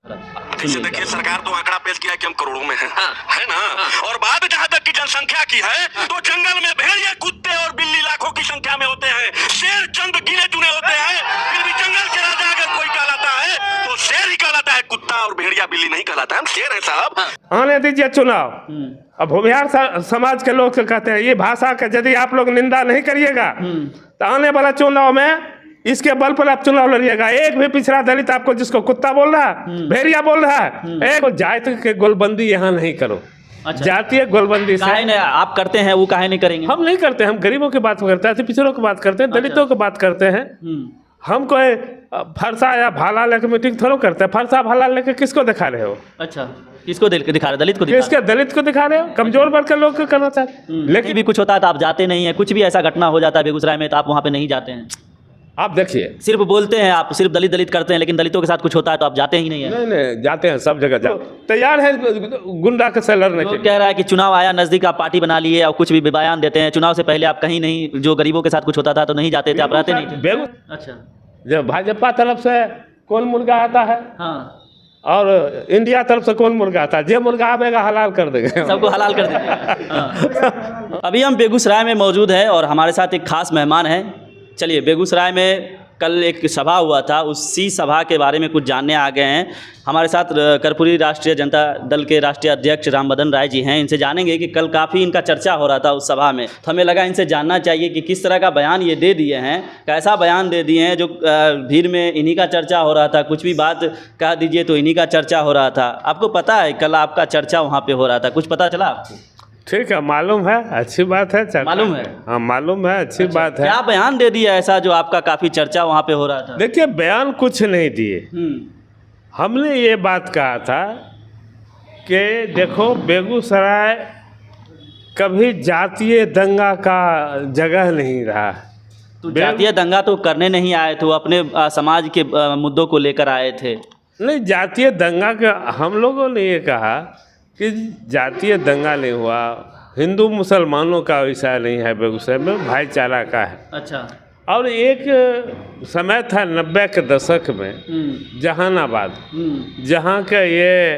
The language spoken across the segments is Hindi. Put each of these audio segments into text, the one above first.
जैसे देखिए सरकार तो आंकड़ा पेश किया कि हम करोड़ों में हैं, है ना। और बात जहाँ तक की जनसंख्या की है तो जंगल में भेड़िए, कुत्ते और बिल्ली लाखों की संख्या में होते हैं, शेर चंद गिने चुने होते हैं। फिर भी जंगल के राजा अगर कोई कहलाता है तो शेर ही कहलाता है, कुत्ता और भेड़िया बिल्ली नहीं कहलाता है। हम शेर है साहब। आने दीजिए चुनाव। अब भूमिहार समाज के लोग कहते हैं ये भाषा का यदि आप लोग निंदा नहीं करिएगा तो आने वाला चुनाव में इसके बल पर आप चुनाव लड़िएगा। एक भी पिछड़ा दलित आपको जिसको कुत्ता बोल रहा है, भेड़िया बोल रहा है, एक जात के गोलबंदी यहाँ नहीं करो। अच्छा। जातीय गोलबंदी से आप करते हैं, वो काहे नहीं करेंगे? हम नहीं करते। हम गरीबों की बात करते हैं, पिछड़ों की बात करते हैं, दलितों की बात करते हैं। हम कोई फरसा या भाला लेकर मीटिंग थोड़ा करते हैं। फरसा भाला लेकर किसको दिखा रहे हो? अच्छा, किसको दिखा रहे? दलित को दिखा किसके? दलित को दिखा रहे हो? कमजोर वर्ग के लोग को करना चाहते। लेकिन भी कुछ होता है तो आप जाते नहीं है। कुछ भी ऐसा घटना हो जाता है बेगूसराय में तो आप वहाँ पे नहीं जाते हैं। आप देखिए, सिर्फ बोलते हैं, आप सिर्फ दलित दलित करते हैं, लेकिन दलितों के साथ कुछ होता है तो आप जाते ही नहीं है। नहीं जाते हैं, सब जगह जाते। तैयार है गुंडा के से लड़ने के। कह रहा है कि चुनाव आया नजदीक, आप पार्टी बना लिए और कुछ भी बयान देते हैं। चुनाव से पहले आप कहीं नहीं, जो गरीबों के साथ कुछ होता था तो नहीं जाते थे, आप रहते नहीं थे। अच्छा, जब भाजपा तरफ से कौन मुर्गा आता है, हाँ, और इंडिया तरफ से कौन मुर्गा आता है, जो मुर्गा आवेगा हलाल कर देंगे, सबको हलाल कर देंगे। हाँ। अभी हम बेगूसराय में मौजूद है और हमारे साथ एक खास मेहमान है। चलिए, बेगूसराय में कल एक सभा हुआ था, उसी सभा के बारे में कुछ जानने आ गए हैं। हमारे साथ कर्पूरी राष्ट्रीय जनता दल के राष्ट्रीय अध्यक्ष रामबदन राय जी हैं। इनसे जानेंगे कि कल काफ़ी इनका चर्चा हो रहा था उस सभा में, तो हमें लगा इनसे जानना चाहिए कि किस तरह का बयान ये दे दिए हैं, कैसा बयान दे दिए हैं। जो भीड़ में इन्हीं का चर्चा हो रहा था, कुछ भी बात कह दीजिए तो इन्हीं का चर्चा हो रहा था। आपको पता है कल आपका चर्चा वहाँ पर हो रहा था, कुछ पता चला आपको? ठीक है, मालूम है, अच्छी बात है। मालूम है? हाँ मालूम है, अच्छी बात है। क्या बयान दे दिया ऐसा जो आपका काफ़ी चर्चा वहाँ पे हो रहा था? देखिए, बयान कुछ नहीं दिए। हमने ये बात कहा था कि देखो, बेगूसराय कभी जातीय दंगा का जगह नहीं रहा। तो जातीय दंगा तो करने नहीं आए थे, वो अपने समाज के मुद्दों को लेकर आए थे। नहीं, जातीय दंगा का हम लोगों ने ये कहा कि जातीय दंगा नहीं हुआ। हिंदू मुसलमानों का विषय नहीं है, बेगूसराय में भाईचारा का है। अच्छा। और एक समय था 90 के दशक में जहानाबाद, जहाँ का ये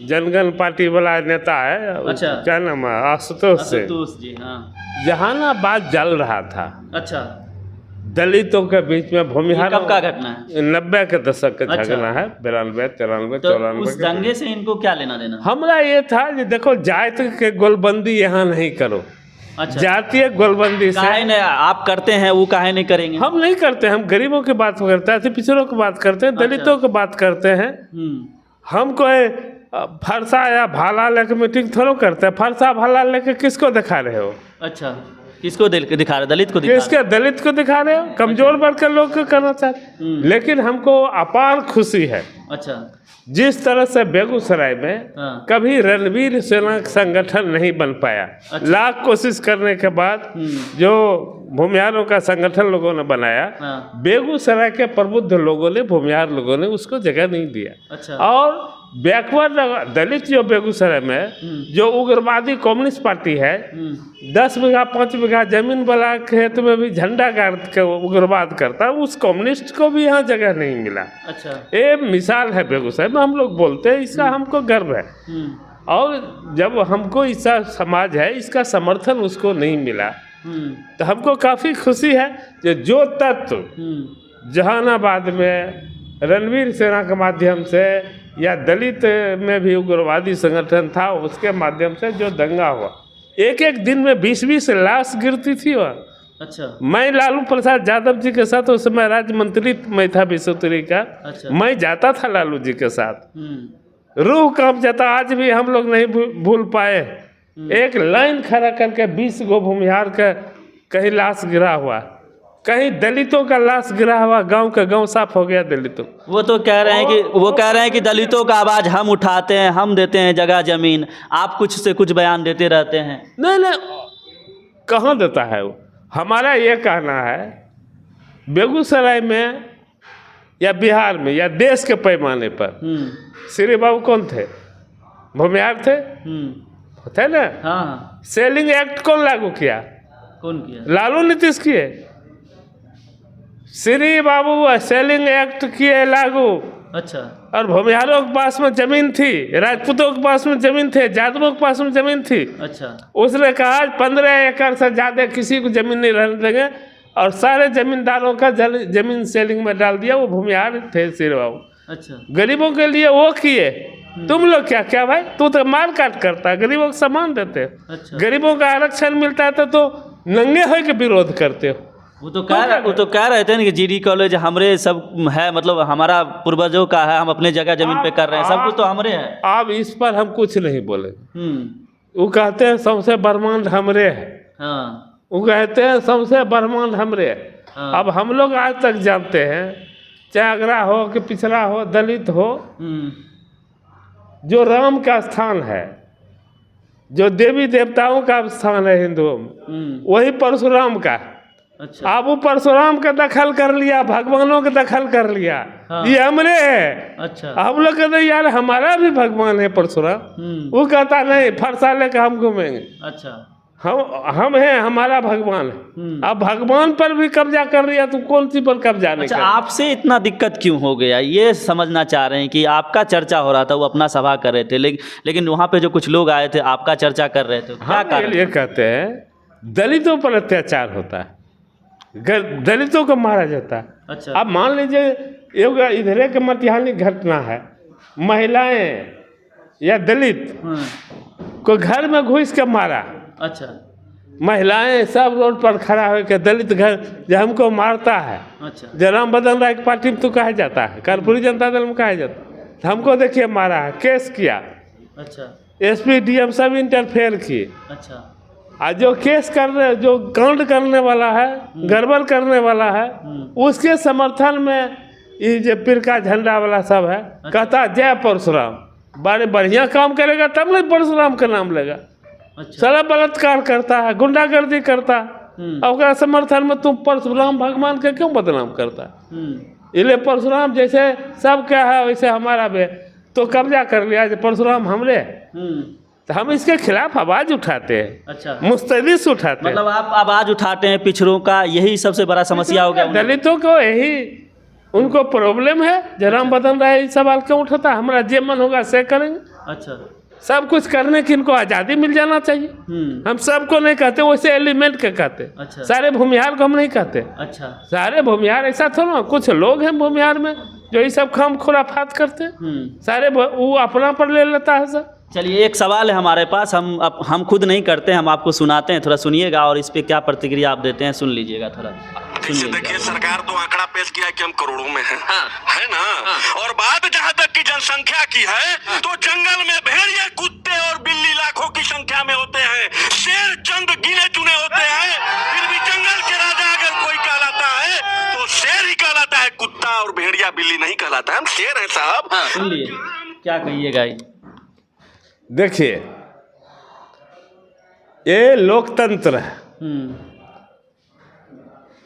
जनगण पार्टी वाला नेता है, अच्छा, क्या नाम है, आशुतोष जी, हाँ। जहानाबाद जल रहा था। अच्छा। दलितों के बीच में भूमिहार। कब का घटना है? 90 के दशक का अच्छा। झगड़ा है, 92, 93, तो 94। उस दंगे से इनको क्या लेना देना? हमारा ये था कि देखो, जात के गोलबंदी यहाँ नहीं करो। अच्छा। जातीय गोलबंदी से काहे नहीं आप करते हैं, वो काहे नहीं करेंगे? हम नहीं करते। हम गरीबों की बात करते हैं, पिछड़ों की बात करते हैं, दलितों की बात करते हैं। हम कोई फरसा या भाला लेकर मीटिंग थोड़ा करते हैं। फरसा भाला लेकर किसको दिखा रहे हो? अच्छा, किसको दिखा रहे? दलित को दिखा रहे? किसके? दलित को दिखा रहे हो, कमजोर वर्ग के लोग को करना चाहते। लेकिन हमको अपार खुशी है। अच्छा। जिस तरह से बेगूसराय में कभी रणवीर सेना संगठन नहीं बन पाया। अच्छा। लाख कोशिश करने के बाद जो भूमिहारों का संगठन लोगों ने बनाया, बेगूसराय के प्रबुद्ध लोगों ने, भूमिहार लोगों ने उसको जगह नहीं दिया। अच्छा। और बैकवर्ड दलित जो बेगूसराय में जो उग्रवादी कम्युनिस्ट पार्टी है, 10 बीघा 5 बीघा जमीन वाला खेत में भी झंडा गाड़ के उग्रवाद करता, उस कम्युनिस्ट को भी यहाँ जगह नहीं मिला। अच्छा। ये मिसाल है बेगूसराय में, हम लोग बोलते हैं, इसका हमको गर्व है। और जब हमको ऐसा समाज है, इसका समर्थन उसको नहीं मिला, तो हमको काफ़ी खुशी है कि जो तत्व जहानाबाद में रणवीर सेना के माध्यम से या दलित में भी उग्रवादी संगठन था, उसके माध्यम से जो दंगा हुआ, एक दिन में 20-20 लाश गिरती थी वह। अच्छा। मैं लालू प्रसाद यादव जी के साथ उस समय राज्य मंत्री मैं था बिसुतरी का। अच्छा। मैं जाता था लालू जी के साथ, रूह कांप जाता। आज भी हम लोग नहीं भूल पाए। एक लाइन खड़ा करके 20 गो भूमिहार का कहीं लाश गिरा हुआ, कहीं दलितों का लाश गिरा हुआ, गांव का गांव साफ हो गया दलितों। वो तो कह रहे हैं कि दलितों का आवाज हम उठाते हैं, हम देते हैं जगह जमीन। आप कुछ से कुछ बयान देते रहते हैं। नहीं, कहाँ देता है वो? हमारा ये कहना है, बेगूसराय में या बिहार में या देश के पैमाने पर श्री बाबू कौन थे? भूमिहार थे, थे ना। हाँ। सेलिंग एक्ट कौन लागू किया? कौन किया? लालू नीतीश किए। श्री बाबू सेलिंग एक्ट किए लागू। अच्छा। और भूमिहारों के पास में जमीन थी, राजपूतों के पास में जमीन थे, यादवों के पास में जमीन थी। अच्छा। उसने कहा 15 एकड़ से ज़्यादा किसी को जमीन नहीं रहने देंगे और सारे जमींदारों का जमीन सेलिंग में डाल दिया। वो भूमिहार थे शेर बाबू। अच्छा। गरीबों के लिए वो किए। तुम लोग क्या क्या भाई, तू तो मार काट करता है, गरीबों को सम्मान देते हो। अच्छा। गरीबों का आरक्षण मिलता है तो नंगे हो के विरोध करते हो। वो तो कह रहे थे ना कि जीडी कॉलेज हमरे सब है, मतलब हमारा पूर्वजों का है, हम अपने जगह जमीन पे कर रहे हैं, सब कुछ तो हमरे है। अब इस पर हम कुछ नहीं बोले। वो कहते हैं सबसे ब्रह्मांड हमरे है। हाँ। वो कहते हैं सबसे ब्रह्मांड हमरे है। हाँ। अब हम लोग आज तक जानते हैं, चाहे अगरा हो कि पिछड़ा हो, दलित हो, जो राम का स्थान है, जो देवी देवताओं का स्थान है हिंदुओं में, वही परशुराम का। अच्छा। आप वो परशुराम का दखल कर लिया, भगवानों का दखल कर लिया। हाँ। ये हमरे है। अच्छा। हम लोग कहते यार हमारा भी भगवान है परशुराम। वो कहता नहीं, फरसा लेकर हम घूमेंगे। अच्छा। हम हैं, हमारा भगवान है। अब भगवान पर भी कब्जा कर लिया तो कौन सी पर कब्जा नहीं। अच्छा, आपसे इतना दिक्कत क्यों हो गया, ये समझना चाह रहे हैं कि आपका चर्चा हो रहा था, वो अपना सभा कर रहे थे, लेकिन वहाँ पे जो कुछ लोग आए थे आपका चर्चा कर रहे थे, क्या कारण? ये कहते हैं दलितों पर अत्याचार होता है, दलितों को मारा जाता है। अच्छा। अब मान लीजिए इधर के मटिहानी घटना है, महिलाएं या दलित को घर में घुस के मारा। अच्छा। महिलाएं सब रोड पर खड़ा होकर दलित घर जो हमको मारता है। अच्छा। जो राम बदन राय की पार्टी में तो कहा जाता है, कर्पूरी जनता दल में कहा जाता है, तो हमको देखिए मारा है, केस किया। अच्छा। एसपी डीएम सब इंटरफेयर किए। अच्छा। और जो केस करने, जो कांड करने वाला है, गड़बड़ करने वाला है, उसके समर्थन में ये जो पिरका झंडा वाला सब है। अच्छा। कहता जय परशुराम, बड़े बढ़िया काम करेगा तब नहीं परशुराम का नाम लेगा। अच्छा। सारा बलात्कार करता है, गुंडागर्दी करता है, और समर्थन में तुम परशुराम भगवान के क्यों बदनाम करता है? इसलिए परशुराम जैसे सब क्या है वैसे हमारा भी, तो कब्जा कर लिया परशुराम हमरे, तो हम इसके खिलाफ आवाज उठाते हैं। अच्छा। मुस्तैदी से उठाते हैं। मतलब आप आवाज उठाते हैं पिछड़ों का, यही सबसे बड़ा समस्या हो गया। दलितों को यही उनको प्रॉब्लम है। जो राम बदन राय सवाल क्यों उठाता, हमारा जे मन होगा से करेंगे। अच्छा। सब कुछ करने की इनको आज़ादी मिल जाना चाहिए। हम सबको नहीं कहते, वैसे एलिमेंट के कहते। अच्छा। सारे भूमिहार को हम नहीं कहते। अच्छा। सारे भूमिहार ऐसा थोड़ा, कुछ लोग हैं भूमिहार में जो ये सब काम खुराफात करते हैं। सारे वो अपना पर ले लेता है सर। चलिए, एक सवाल है हमारे पास, हम खुद नहीं करते, हम आपको सुनाते हैं, थोड़ा सुनिएगा और इस पे क्या प्रतिक्रिया आप देते हैं, सुन लीजिएगा थोड़ा। देखिए, सरकार तो आंकड़ा पेश किया कि हम करोड़ों में हैं। है ना? और बात जहाँ तक की जनसंख्या की है, तो जंगल में भेड़िया, कुत्ते और बिल्ली लाखों की संख्या में होते हैं। शेर चंद गिने चुने होते हैं। फिर भी जंगल के राजा अगर कोई कहलाता है तो शेर ही कहलाता है, कुत्ता और भेड़िया बिल्ली नहीं कहलाता है। हम शेर है साहब। सुन लिए, क्या कहिएगा? देखिए, ये लोकतंत्र है।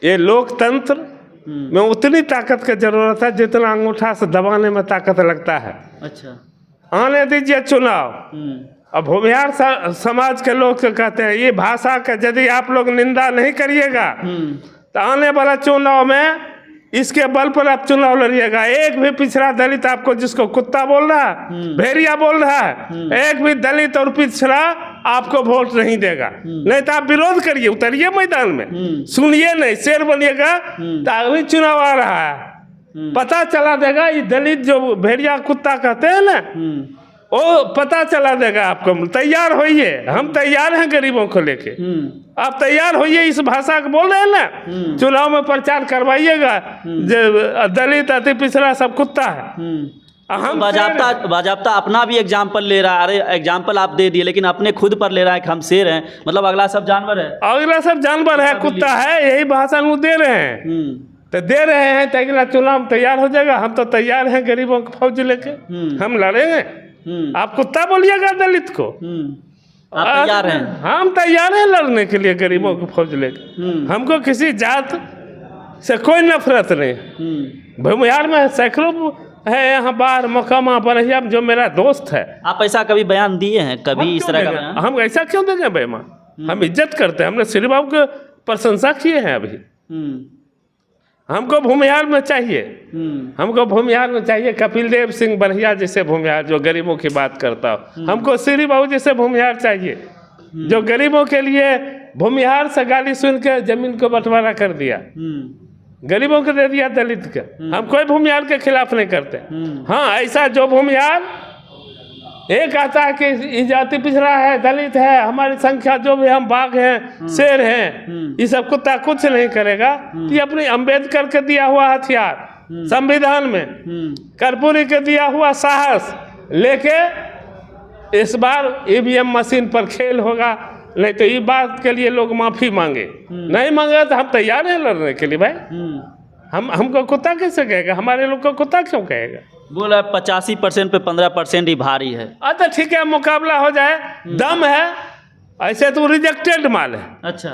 ये लोकतंत्र में उतनी ताकत की जरूरत है जितना अंगूठा से दबाने में ताकत लगता है। अच्छा। आने दीजिए चुनाव। अब भूमिहार समाज के लोग तो कहते हैं ये भाषा का यदि आप लोग निंदा नहीं करिएगा तो आने वाला चुनाव में इसके बल पर आप चुनाव लड़िएगा। एक भी पिछड़ा दलित आपको, जिसको कुत्ता बोल रहा है, भेड़िया बोल रहा है, एक भी दलित और पिछड़ा आपको वोट नहीं देगा। नहीं तो आप विरोध करिए, उतरिए मैदान में, सुनिए नहीं, शेर बनिएगा। तो अभी चुनाव आ रहा है, पता चला देगा ये दलित जो भेड़िया कुत्ता कहते हैं ना, वो पता चला देगा आपको। तैयार होइए, हम तैयार हैं गरीबों को लेके। आप तैयार होइए, इस भाषा को बोल रहे हैं ना, चुनाव में प्रचार करवाइएगा। दलित अति पिछड़ा सब कुत्ता है। हम बाजाप्ता अपना भी एग्जाम्पल ले रहा है। अरे एग्जाम्पल आप दे दिए, लेकिन अपने खुद पर ले रहा है कि हम शेर हैं, मतलब अगला सब जानवर है। अगला सब जानवर है, कुत्ता है, यही भाषा वो दे रहे हैं। तो दे रहे हैं तो अगला चुनाव तैयार हो जाएगा। हम तो तैयार हैं गरीबों को फौज लेके, हम लड़ेंगे। आप कुत्ता बोलिएगा दलित को, आप तैयार हैं? हम तैयार हैं लड़ने के लिए गरीबों को फौज लेके। हमको किसी जात से कोई नफरत नहीं। भूमिहार में सैकड़ों है यहाँ बाहर मकामा बरहिया जो मेरा दोस्त है। आप ऐसा कभी बयान दिए हैं कभी इस तरह का? हम ऐसा क्यों देंगे बेईमान? हम इज्जत करते हैं, हमने श्री बाबू की प्रशंसा किए हैं अभी। हमको भूमिहार में चाहिए, हमको भूमिहार में चाहिए कपिल देव सिंह बढ़िया जैसे भूमिहार जो गरीबों की बात करता हो। हमको श्री बाबू जैसे भूमिहार चाहिए जो गरीबों के लिए भूमिहार से गाली सुन के जमीन को बंटवारा कर दिया, गरीबों को दे दिया दलित के। हम कोई भूमिहार के खिलाफ नहीं करते। हाँ, ऐसा जो भूमिहार एक आता है कि ये जाति पिछड़ा है, दलित है, हमारी संख्या जो भी हम बाघ हैं, शेर हैं, ये सब कुत्ता कुछ नहीं करेगा। ये अपनी अम्बेडकर के दिया हुआ हथियार, संविधान में कर्पूरी के दिया हुआ साहस लेके इस बार ईवीएम मशीन पर खेल होगा। नहीं तो ये बात के लिए लोग माफी मांगे, नहीं मांगे तो हम तैयार हैं लड़ने के लिए भाई। हमको कुत्ता कैसे कहेगा, हमारे लोग को कुत्ता क्यों कहेगा? बोला 85% पे 15% ही भारी है। अच्छा ठीक है, मुकाबला हो जाए, दम है। ऐसे तो रिजेक्टेड माल है। अच्छा,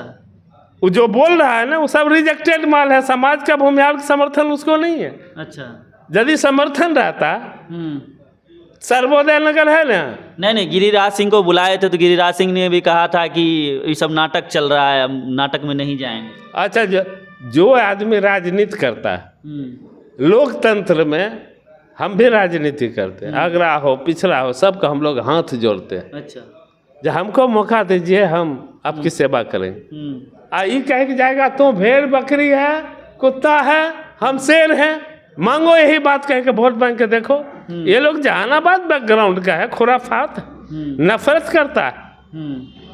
वो जो बोल रहा है ना वो सब रिजेक्टेड माल है। समाज का भूमिहार का समर्थन उसको नहीं है। अच्छा, यदि समर्थन रहता, सर्वोदय नगर है ना, नहीं, गिरिराज सिंह को बुलाए थे तो गिरिराज सिंह ने भी कहा था कि ये सब नाटक चल रहा है, हम नाटक में नहीं जाएंगे। अच्छा, जो आदमी राजनीति करता है, लोकतंत्र में हम भी राजनीति करते हैं, अगरा हो पिछड़ा हो सबका हम लोग हाथ जोड़ते हैं। अच्छा, जब हमको मौका दीजिए हम आपकी सेवा करेंगे। ये कह के जाएगा तो भेड़ बकरी है, कुत्ता है, हम शेर हैं, मांगो यही बात कह के वोट मांग के देखो। ये लोग जहानाबाद बैकग्राउंड का है, खुराफात, नफरत करता है,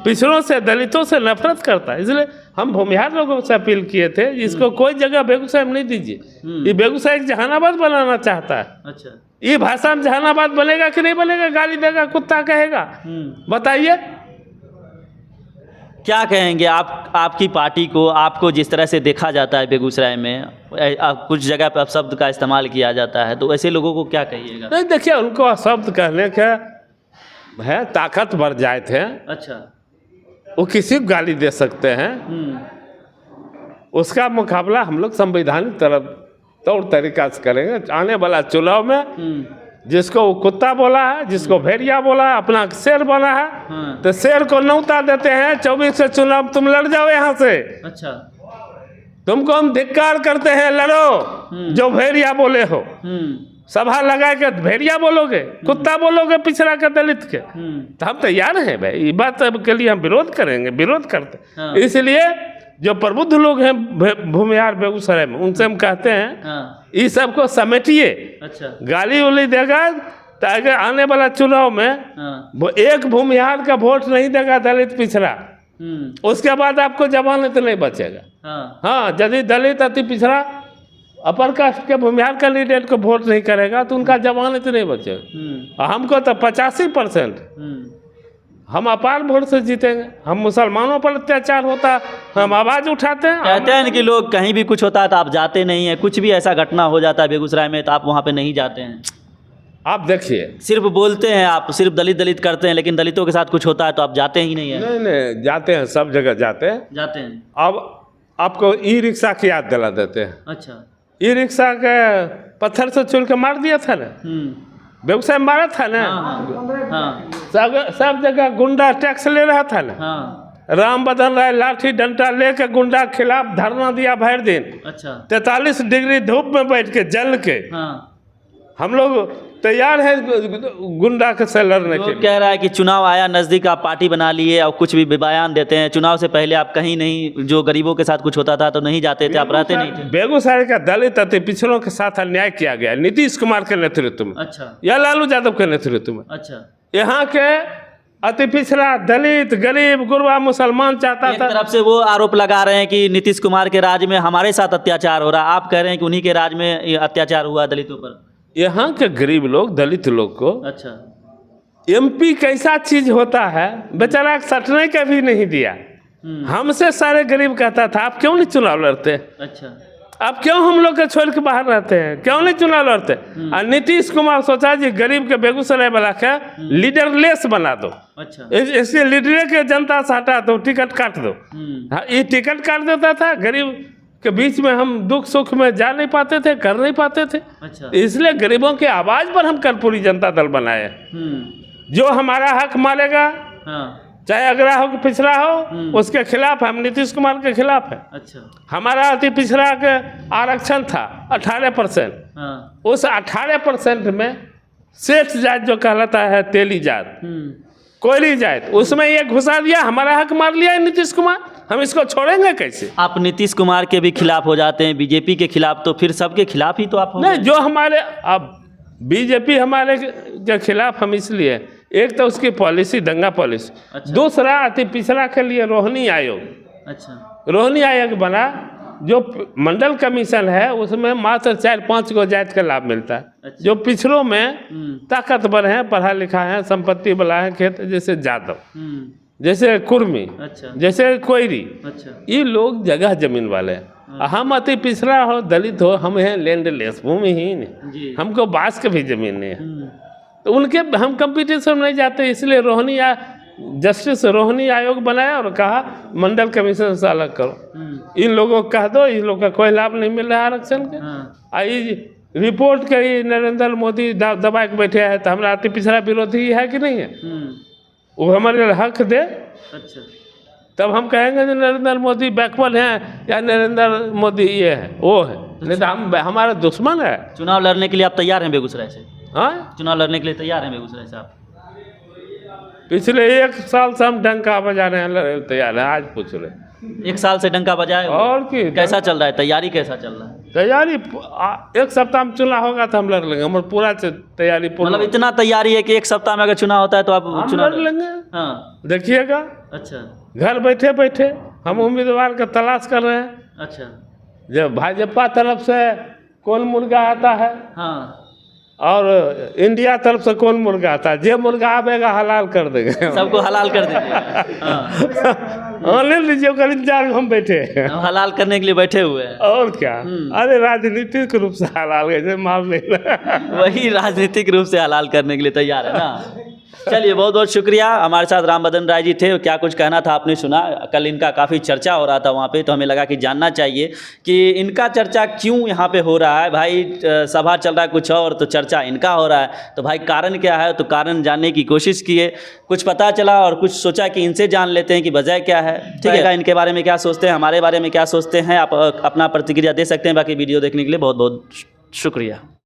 पिछड़ों से दलितों से नफरत करता है। इसलिए हम भूमिहार लोगों से अपील किए थे, इसको कोई जगह बेगूसराय में नहीं दीजिए। ये बेगूसराय जहानाबाद बनाना चाहता है। अच्छा, ये भाषा में जहानाबाद बनेगा कि नहीं बनेगा? गाली देगा, कुत्ता कहेगा, बताइए क्या कहेंगे आप? आपकी पार्टी को, आपको जिस तरह से देखा जाता है बेगूसराय में, कुछ जगह पर शब्द का इस्तेमाल किया जाता है, तो ऐसे लोगों को क्या कहिएगा? नहीं, देखिए उनको शब्द कहने के है ताकतवर जाए थे। अच्छा, वो किसी को गाली दे सकते हैं, उसका मुकाबला हम लोग संवैधानिक तरफ तौर तरीका से करेंगे। आने वाला चुनाव में जिसको वो कुत्ता बोला है, जिसको भेड़िया बोला है, अपना शेर बना है, तो शेर को न्योता देते हैं 24 से चुनाव तुम लड़ जाओ यहाँ से। अच्छा, तुमको हम धिक्कार करते हैं, लड़ो जो भेड़िया बोले हो। सभा लगा के भेड़िया बोलोगे, कुत्ता बोलोगे पिछड़ा के दलित के, तो हम तैयार हैं भाई। ये बात के लिए हम विरोध करेंगे, विरोध करते। इसलिए जो प्रबुद्ध लोग हैं भूमिहार बेगूसराय में, उनसे हम कहते हैं ये सबको समेटिए। अच्छा, गाली उली देगा तो अगर आने वाला चुनाव में वो एक भूमिहार का वोट नहीं देगा दलित पिछड़ा, उसके बाद आपको जमानत नहीं बचेगा। हाँ, यदि दलित अति पिछड़ा अपर कास्ट के भूमिहार कैंडिडेट को वोट नहीं करेगा तो उनका जमानत नहीं बचेगा। हमको तो 85% हम अपार वोट से जीतेंगे। हम मुसलमानों पर अत्याचार होता है, हम आवाज़ उठाते हैं। कहते हैं कि लोग कहीं भी कुछ होता है तो आप जाते नहीं हैं, कुछ भी ऐसा घटना हो जाता है बेगूसराय में तो आप वहाँ पे नहीं जाते हैं। आप देखिए, सिर्फ बोलते हैं आप, सिर्फ दलित करते हैं, लेकिन दलितों के साथ कुछ होता है तो आप जाते ही नहीं हैं। नहीं, जाते हैं, सब जगह जाते हैं। अब आपको ई रिक्शा की याद दिला देते हैं। अच्छा, ई रिक्शा के पत्थर से चुन के मार दिया था ना, बेगूसराय में मारा था ना। सब जगह गुंडा टैक्स ले रहा था ना। राम बदन राय लाठी डंडा लेके गुंडा के खिलाफ धरना दिया भर दिन। अच्छा, 43 डिग्री धूप में बैठ के जल के। हम लोग तैयार है गुंडा के से लड़ने के। कह रहा है कि चुनाव आया नज़दीक, आप पार्टी बना लिए और कुछ भी बयान देते हैं। चुनाव से पहले आप कहीं नहीं, जो गरीबों के साथ कुछ होता था तो नहीं जाते थे, आप रहते नहीं थे। बेगूसराय का दलित अति पिछड़ों के साथ अन्याय किया गया नीतीश कुमार के नेतृत्व में। अच्छा, या लालू यादव के नेतृत्व में। अच्छा, यहाँ के अति पिछड़ा दलित गरीब गुरबा मुसलमान चाहता था। तरफ से वो आरोप लगा रहे हैं कि नीतीश कुमार के राज में हमारे साथ अत्याचार हो रहा है, आप कह रहे हैं कि उन्हीं के राज में अत्याचार हुआ दलितों पर। यहाँ के गरीब लोग, दलित लोग को अच्छा, एमपी कैसा चीज होता है बेचारा सटने का भी नहीं दिया। हमसे सारे गरीब कहता था आप क्यों नहीं चुनाव लड़ते। अच्छा, आप क्यों हम लोग के छोड़ के बाहर रहते हैं, क्यों नहीं चुनाव लड़ते। और नीतीश कुमार सोचा जी गरीब के बेगूसराय वाला के लीडरलेस बना दो। अच्छा, इसलिए लीडर के जनता से हटा दो, टिकट काट दो। ये टिकट काट देता था, गरीब के बीच में हम दुख सुख में जा नहीं पाते थे, कर नहीं पाते थे। अच्छा, इसलिए गरीबों की आवाज पर हम कर्पूरी जनता दल बनाए। जो हमारा हक मानेगा चाहे अगरा हो कि पिछड़ा हो, उसके खिलाफ हम नीतीश कुमार के खिलाफ है। अच्छा। हमारा अति पिछड़ा के आरक्षण था 18%। हाँ। उस 18% में सेठ जात जो कहलाता है, तेली जात, कोयली जात, उसमें ये घुसा दिया, हमारा हक मार लिया है नीतीश कुमार। हम इसको छोड़ेंगे कैसे? आप नीतीश कुमार के भी खिलाफ हो जाते हैं, बीजेपी के खिलाफ, तो फिर सबके खिलाफ ही तो आप हो नहीं, गए। जो हमारे अब बीजेपी हमारे के खिलाफ हम इसलिए, एक तो उसकी पॉलिसी दंगा पॉलिसी, अच्छा। दूसरा अति पिछड़ा के लिए रोहिणी आयोग। अच्छा। रोहिणी आयोग बना, जो मंडल कमीशन है उसमें मात्र 4-5 गो जात का लाभ मिलता है। अच्छा। जो पिछड़ों में ताकतवर हैं, पढ़ा लिखा है, संपत्ति वाला है, खेत, जैसे जादव, जैसे कुर्मी, अच्छा। जैसे कोयरी, अच्छा। ये लोग जगह जमीन वाले हैं। हम अति पिछड़ा हो, दलित हो, हम हैं लैंडलेस, भूमिहीन, जी। हमको बास के भी जमीन नहीं है, तो उनके हम कंपटीशन में नहीं जाते। इसलिए जस्टिस रोहिणी आयोग बनाया और कहा मंडल कमीशन से अलग करो, इन लोगों को कह दो, इन लोगों का कोई लाभ नहीं मिल रहा है आरक्षण के। आई रिपोर्ट के नरेंद्र मोदी दबा के बैठे हैं, तो हमारा अति पिछड़ा विरोधी है कि नहीं है? वो हमारे हक दे, अच्छा। तब हम कहेंगे कि नरेंद्र मोदी बैकवर्ड हैं या नरेंद्र मोदी ये है वो है, नहीं तो हम हमारा दुश्मन है। चुनाव लड़ने के लिए आप तैयार हैं बेगूसराय से? हाँ, चुनाव लड़ने के लिए तैयार हैं बेगूसराय से आप? पिछले 1 साल से हम डंका बजा रहे हैं, लड़ने तैयार है। आज पूछ रहे 1 साल से डंका बजाए? और की कैसा चल रहा है, तैयारी कैसा चल रहा है? तैयारी 1 सप्ताह में चुनाव होगा तो हम लड़ लेंगे। हमारा पूरा तैयारी पूरा, मतलब इतना तैयारी है कि 1 सप्ताह में अगर चुनाव होता है तो आप हम चुनाव लड़ लेंगे। हाँ। देखिएगा, अच्छा। घर बैठे बैठे हम उम्मीदवार का तलाश कर रहे हैं। अच्छा। जब भाजपा तरफ से कौन मुर्गा आता है हाँ। और इंडिया तरफ से कौन मुर्गा आता है, जो मुर्गा आवेगा हलाल कर देंगे, सबको हलाल कर देंगे। हाँ। ले लीजिए, ओकर इंतजार में हम बैठे हैं। हम हलाल करने के लिए बैठे हुए हैं। और क्या, अरे राजनीतिक रूप से हलाल कैसे मार ले वही राजनीतिक रूप से हलाल करने के लिए तैयार है ना। चलिए, बहुत बहुत शुक्रिया। हमारे साथ रामबदन राय जी थे। क्या कुछ कहना था आपने सुना, कल इनका काफ़ी चर्चा हो रहा था वहाँ पे, तो हमें लगा कि जानना चाहिए कि इनका चर्चा क्यों यहाँ पे हो रहा है। भाई सभा चल रहा है कुछ और, तो चर्चा इनका हो रहा है, तो भाई कारण क्या है? तो कारण जानने की कोशिश किए, कुछ पता चला और कुछ सोचा कि इनसे जान लेते हैं कि वजह क्या है। ठीक है, इनके बारे में क्या सोचते हैं, हमारे बारे में क्या सोचते हैं, आप अपना प्रतिक्रिया दे सकते हैं। बाकी वीडियो देखने के लिए बहुत बहुत शुक्रिया।